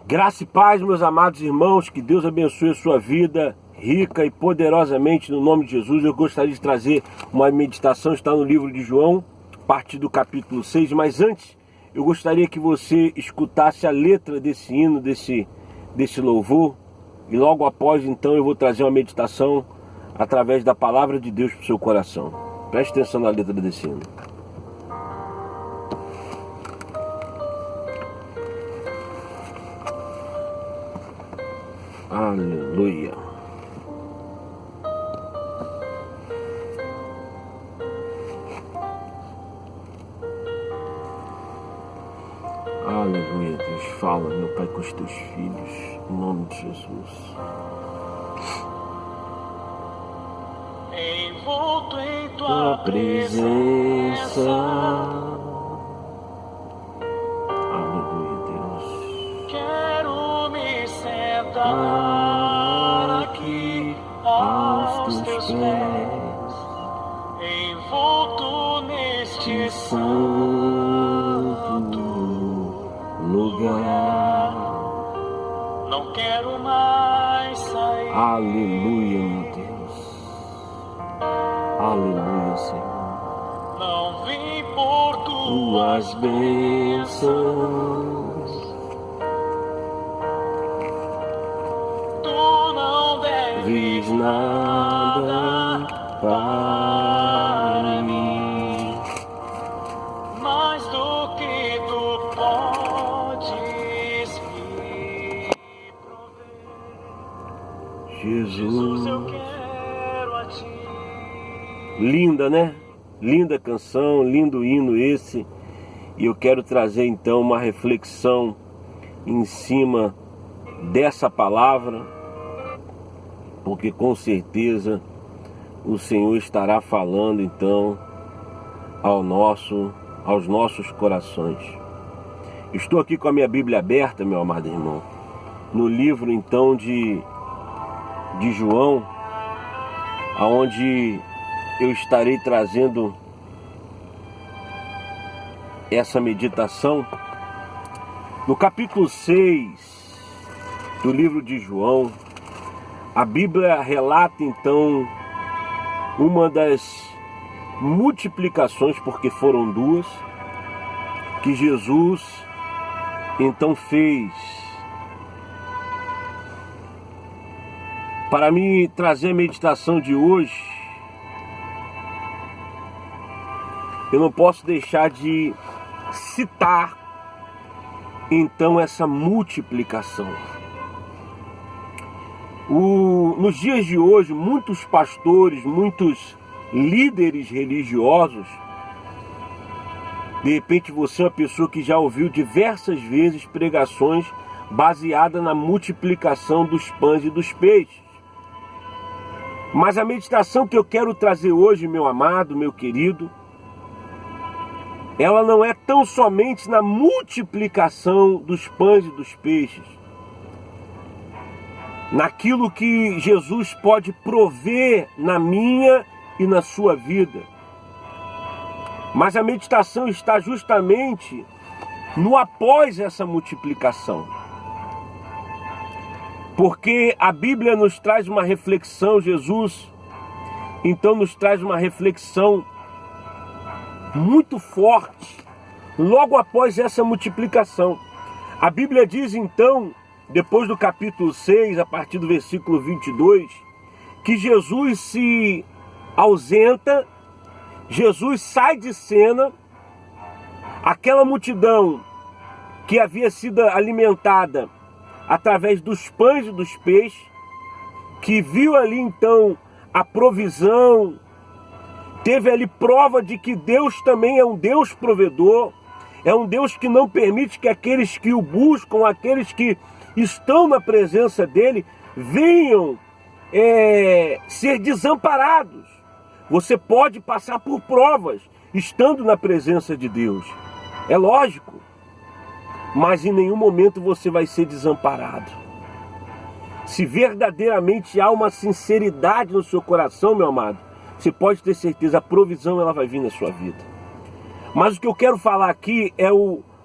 Graça e paz, meus amados irmãos, que Deus abençoe a sua vida rica e poderosamente no nome de Jesus. Eu gostaria de trazer uma meditação, está no livro de João, a partir do capítulo 6, mas antes eu gostaria que você escutasse a letra desse hino, desse louvor, e logo após então eu vou trazer uma meditação através da palavra de Deus para o seu coração. Preste atenção na letra desse hino. Aleluia. Aleluia, Deus. Fala, meu Pai, com os teus filhos, em nome de Jesus. Envolto em tua presença, Aleluia, Deus. quero me sentar aqui aos teus pés, envolto neste santo lugar. não quero mais sair. Aleluia, meu Deus. Aleluia, Senhor. Não vim por Tuas bênçãos, tu não deves fiz nada para mim, mais do que tu podes me prover. Jesus, eu Jesus. quero a ti. Linda, né? Linda canção, lindo hino esse. E eu quero trazer então uma reflexão em cima dessa palavra, porque com certeza o Senhor estará falando então aos nossos corações. Estou aqui com a minha Bíblia aberta, meu amado irmão, no livro então de João, aonde eu estarei trazendo essa meditação no capítulo 6 do livro de João. A Bíblia relata então uma das multiplicações, porque foram duas, que Jesus então fez. Para me trazer a meditação de hoje, eu não posso deixar de citar então essa multiplicação. Nos dias de hoje, muitos pastores, muitos líderes religiosos, de repente você é uma pessoa que já ouviu diversas vezes pregações baseadas na multiplicação dos pães e dos peixes. Mas a meditação que eu quero trazer hoje, meu amado, meu querido, ela não é tão somente na multiplicação dos pães e dos peixes, naquilo que Jesus pode prover na minha e na sua vida. Mas a meditação está justamente no após essa multiplicação. Porque a Bíblia nos traz uma reflexão, Jesus então nos traz uma reflexão muito forte logo após essa multiplicação. A Bíblia diz então, depois do capítulo 6, a partir do versículo 22, que Jesus se ausenta, Jesus sai de cena, aquela multidão que havia sido alimentada através dos pães e dos peixes, que viu ali então a provisão, teve ali prova de que Deus também é um Deus provedor, é um Deus que não permite que aqueles que o buscam, aqueles que estão na presença dele, venham ser desamparados. Você pode passar por provas estando na presença de Deus, é lógico, mas em nenhum momento você vai ser desamparado. Se verdadeiramente há uma sinceridade no seu coração, meu amado, você pode ter certeza, a provisão ela vai vir na sua vida. Mas o que eu quero falar aqui é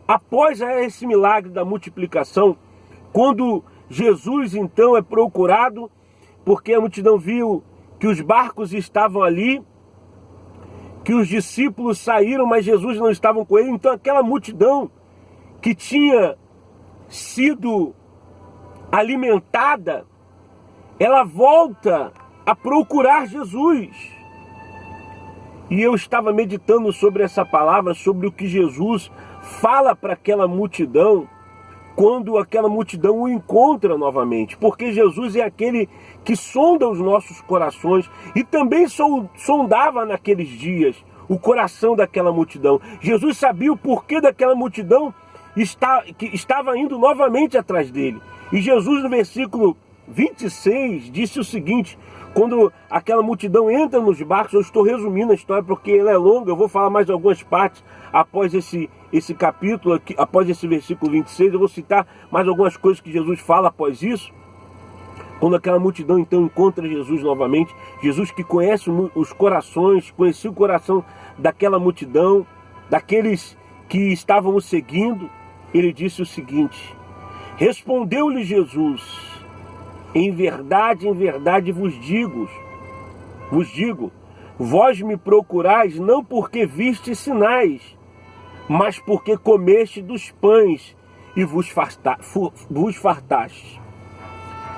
após esse milagre da multiplicação, quando Jesus então é procurado, porque a multidão viu que os barcos estavam ali, que os discípulos saíram, mas Jesus não estava com ele. Então aquela multidão que tinha sido alimentada, ela volta a procurar Jesus. E eu estava meditando sobre essa palavra, sobre o que Jesus fala para aquela multidão, quando aquela multidão o encontra novamente. Porque Jesus é aquele que sonda os nossos corações e também sondava naqueles dias o coração daquela multidão. Jesus sabia o porquê daquela multidão que estava indo novamente atrás dele. E Jesus, no versículo 26, disse o seguinte: quando aquela multidão entra nos barcos, eu estou resumindo a história porque ela é longa, eu vou falar mais algumas partes após esse capítulo, aqui, após esse versículo 26, eu vou citar mais algumas coisas que Jesus fala após isso. Quando aquela multidão então encontra Jesus novamente, Jesus que conhece os corações, conhecia o coração daquela multidão, daqueles que estavam o seguindo, ele disse o seguinte: respondeu-lhe Jesus: em verdade vos digo, vós me procurais não porque vistes sinais, mas porque comeste dos pães e vos fartaste.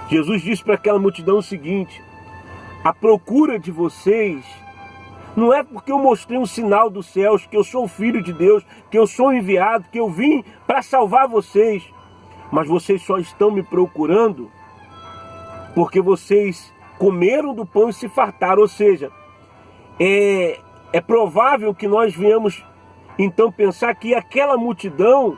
Jesus disse para aquela multidão o seguinte: a procura de vocês não é porque eu mostrei um sinal dos céus, que eu sou o Filho de Deus, que eu sou enviado, que eu vim para salvar vocês, mas vocês só estão me procurando porque vocês comeram do pão e se fartaram. Ou seja, é provável que nós venhamos então pensar que aquela multidão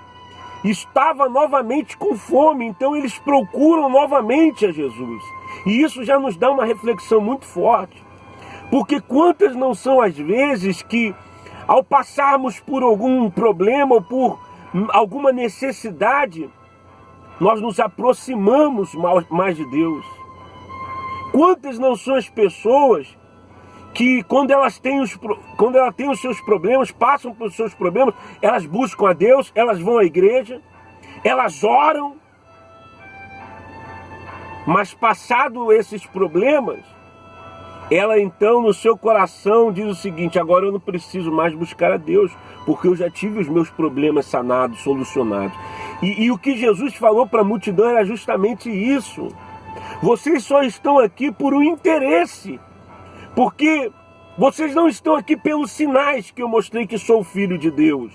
estava novamente com fome, então eles procuram novamente a Jesus. E isso já nos dá uma reflexão muito forte, porque quantas não são as vezes que, ao passarmos por algum problema ou por alguma necessidade, nós nos aproximamos mais de Deus. Quantas não são as pessoas que, quando elas têm os seus problemas, passam pelos seus problemas, elas buscam a Deus, elas vão à igreja, elas oram, mas passado esses problemas, ela então no seu coração diz o seguinte: agora eu não preciso mais buscar a Deus, porque eu já tive os meus problemas sanados, solucionados. E o que Jesus falou para a multidão era justamente isso: vocês só estão aqui por um interesse, porque vocês não estão aqui pelos sinais que eu mostrei que sou o Filho de Deus,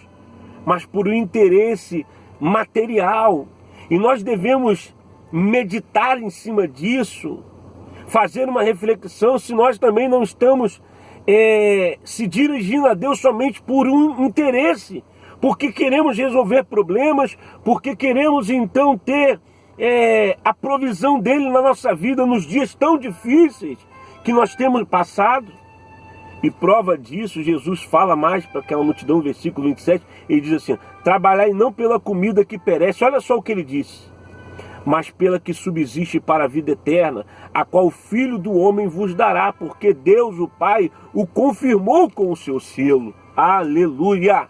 mas por um interesse material. E nós devemos meditar em cima disso, fazer uma reflexão se nós também não estamos se dirigindo a Deus somente por um interesse, porque queremos resolver problemas, porque queremos então ter a provisão dele na nossa vida nos dias tão difíceis que nós temos passado. E prova disso, Jesus fala mais para aquela multidão, no versículo 27, ele diz assim: trabalhai não pela comida que perece, olha só o que ele disse, mas pela que subsiste para a vida eterna, a qual o Filho do Homem vos dará, porque Deus, o Pai, o confirmou com o seu selo. Aleluia!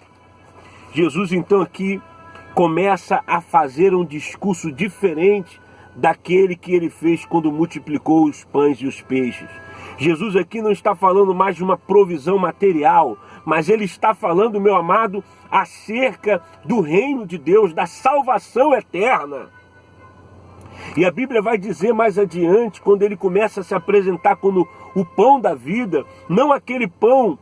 Jesus então aqui começa a fazer um discurso diferente daquele que ele fez quando multiplicou os pães e os peixes. Jesus aqui não está falando mais de uma provisão material, mas ele está falando, meu amado, acerca do reino de Deus, da salvação eterna. E a Bíblia vai dizer mais adiante, quando ele começa a se apresentar como o pão da vida, não aquele pão,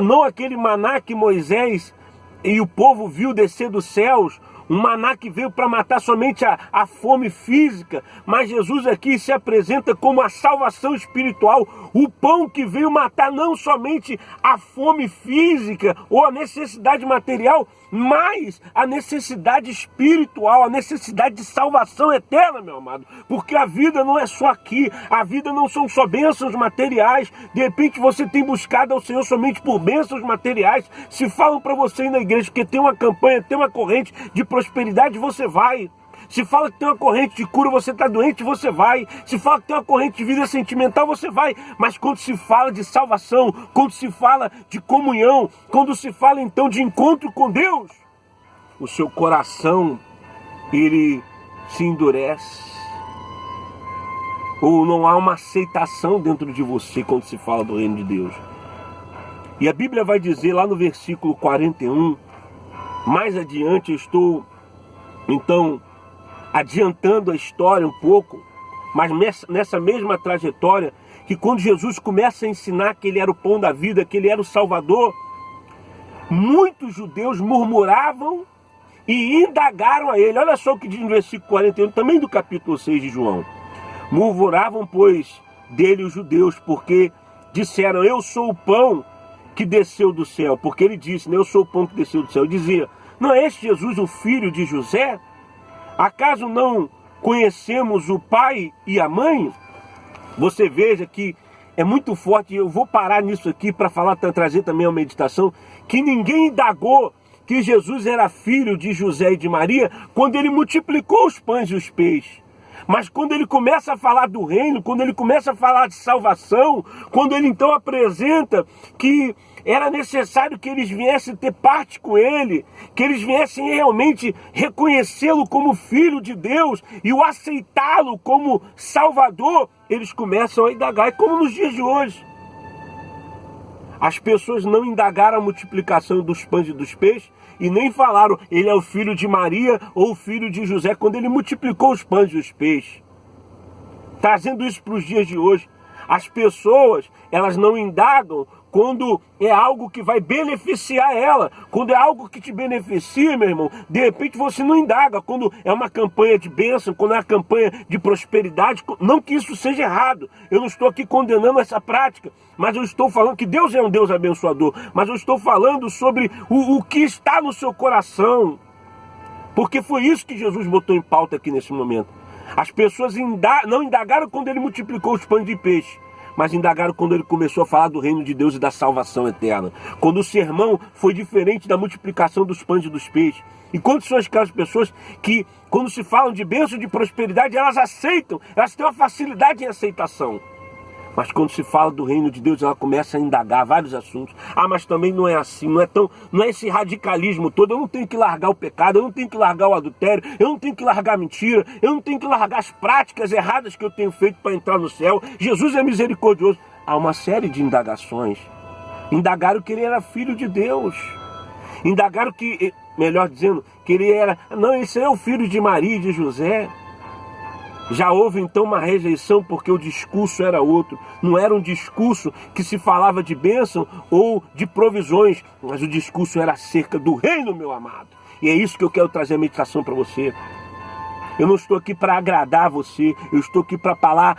não aquele maná que Moisés e o povo viu descer dos céus, um maná que veio para matar somente a fome física, mas Jesus aqui se apresenta como a salvação espiritual, o pão que veio matar não somente a fome física ou a necessidade material, mas a necessidade espiritual, a necessidade de salvação eterna, meu amado. Porque a vida não é só aqui, a vida não são só bênçãos materiais. De repente você tem buscado ao Senhor somente por bênçãos materiais. Se falam para você ir na igreja que tem uma campanha, tem uma corrente de prosperidade, você vai. Se fala que tem uma corrente de cura, você está doente, você vai. Se fala que tem uma corrente de vida sentimental, você vai. Mas quando se fala de salvação, quando se fala de comunhão, quando se fala então de encontro com Deus, o seu coração, ele se endurece. Ou não há uma aceitação dentro de você quando se fala do reino de Deus. E a Bíblia vai dizer lá no versículo 41, mais adiante, eu estou então adiantando a história um pouco, mas nessa mesma trajetória, que quando Jesus começa a ensinar que ele era o pão da vida, que ele era o Salvador, muitos judeus murmuravam e indagaram a ele. Olha só o que diz no versículo 41, também do capítulo 6 de João. Murmuravam, pois, dele os judeus, porque disseram, eu sou o pão que desceu do céu. Porque ele disse, eu sou o pão que desceu do céu. Ele dizia, não é este Jesus o filho de José? Acaso não conhecemos o pai e a mãe? Você veja que é muito forte, e eu vou parar nisso aqui para trazer também a meditação, que ninguém indagou que Jesus era filho de José e de Maria quando ele multiplicou os pães e os peixes. Mas quando ele começa a falar do reino, quando ele começa a falar de salvação, quando ele então apresenta que era necessário que eles viessem ter parte com ele, que eles viessem realmente reconhecê-lo como filho de Deus e o aceitá-lo como Salvador, eles começam a indagar. É como nos dias de hoje. As pessoas não indagaram a multiplicação dos pães e dos peixes e nem falaram, ele é o filho de Maria ou o filho de José, quando ele multiplicou os pães e os peixes. Trazendo isso para os dias de hoje. As pessoas, elas não indagam quando é algo que vai beneficiar ela. Quando é algo que te beneficia, meu irmão, de repente você não indaga. Quando é uma campanha de bênção, quando é uma campanha de prosperidade, não que isso seja errado. Eu não estou aqui condenando essa prática, mas eu estou falando que Deus é um Deus abençoador. Mas eu estou falando sobre o que está no seu coração. Porque foi isso que Jesus botou em pauta aqui nesse momento. As pessoas não indagaram quando ele multiplicou os pães de peixe, mas indagaram quando ele começou a falar do reino de Deus e da salvação eterna. Quando o sermão foi diferente da multiplicação dos pães e dos peixes. E quando são aquelas pessoas que, quando se falam de bênção e de prosperidade, elas aceitam, elas têm uma facilidade em aceitação. Mas quando se fala do reino de Deus, ela começa a indagar vários assuntos. Ah, mas também não é assim, não é esse radicalismo todo. Eu não tenho que largar o pecado, eu não tenho que largar o adultério, eu não tenho que largar a mentira, eu não tenho que largar as práticas erradas que eu tenho feito para entrar no céu. Jesus é misericordioso. Há uma série de indagações. Indagaram que ele era filho de Deus. Indagaram que, melhor dizendo, que ele era... Não, esse é o filho de Maria e de José. Já houve então uma rejeição porque o discurso era outro. Não era um discurso que se falava de bênção ou de provisões, mas o discurso era acerca do reino, meu amado. E é isso que eu quero trazer a meditação para você. Eu não estou aqui para agradar você, eu estou aqui para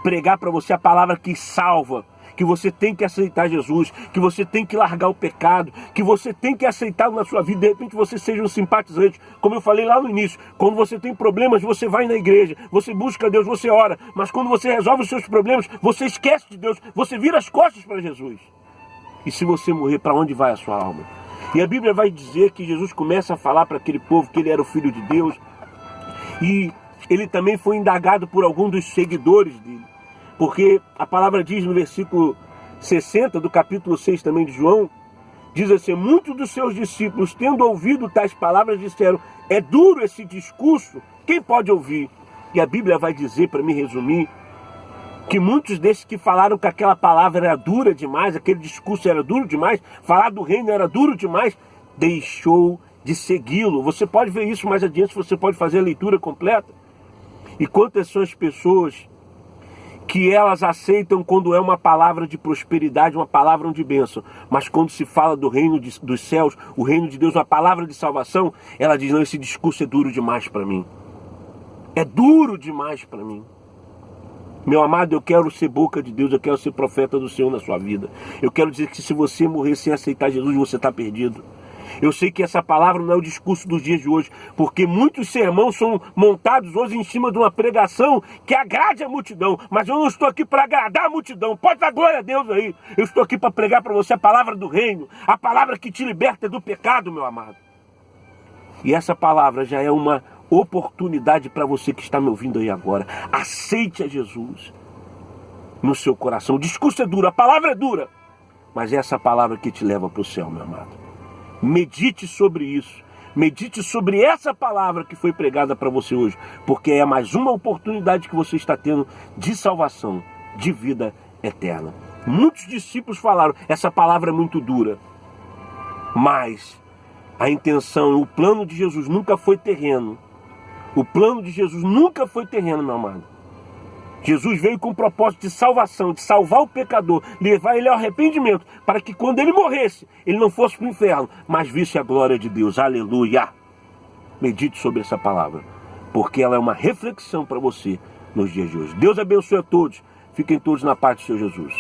pregar para você a palavra que salva. Que você tem que aceitar Jesus, que você tem que largar o pecado, que você tem que aceitá-lo na sua vida. De repente você seja um simpatizante, como eu falei lá no início. Quando você tem problemas, você vai na igreja, você busca Deus, você ora. Mas quando você resolve os seus problemas, você esquece de Deus, você vira as costas para Jesus. E se você morrer, para onde vai a sua alma? E a Bíblia vai dizer que Jesus começa a falar para aquele povo que ele era o Filho de Deus. E ele também foi indagado por algum dos seguidores dele. Porque a palavra diz no versículo 60 do capítulo 6 também de João, diz assim, muitos dos seus discípulos, tendo ouvido tais palavras, disseram, é duro esse discurso, quem pode ouvir? E a Bíblia vai dizer, para me resumir, que muitos desses que falaram que aquela palavra era dura demais, aquele discurso era duro demais, falar do reino era duro demais, deixou de segui-lo. Você pode ver isso mais adiante, você pode fazer a leitura completa. E quantas são as pessoas que elas aceitam quando é uma palavra de prosperidade, uma palavra de bênção. Mas quando se fala do reino dos céus, o reino de Deus, uma palavra de salvação, ela diz, não, esse discurso é duro demais para mim. É duro demais para mim. Meu amado, eu quero ser boca de Deus, eu quero ser profeta do Senhor na sua vida. Eu quero dizer que se você morrer sem aceitar Jesus, você está perdido. Eu sei que essa palavra não é o discurso dos dias de hoje, porque muitos sermões são montados hoje em cima de uma pregação que agrade a multidão, mas eu não estou aqui para agradar a multidão, pode dar glória a Deus aí. Eu estou aqui para pregar para você a palavra do reino, a palavra que te liberta do pecado, meu amado. E essa palavra já é uma oportunidade para você que está me ouvindo aí agora. Aceite a Jesus no seu coração. O discurso é duro, a palavra é dura, mas é essa palavra que te leva para o céu, meu amado. Medite sobre isso. Medite sobre essa palavra que foi pregada para você hoje, porque é mais uma oportunidade que você está tendo de salvação, de vida eterna. Muitos discípulos falaram, essa palavra é muito dura, mas a intenção, o plano de Jesus nunca foi terreno. O plano de Jesus nunca foi terreno, meu amado. Jesus veio com o propósito de salvação, de salvar o pecador, levar ele ao arrependimento, para que quando ele morresse, ele não fosse para o inferno, mas visse a glória de Deus. Aleluia! Medite sobre essa palavra, porque ela é uma reflexão para você nos dias de hoje. Deus abençoe a todos. Fiquem todos na paz do Senhor Jesus.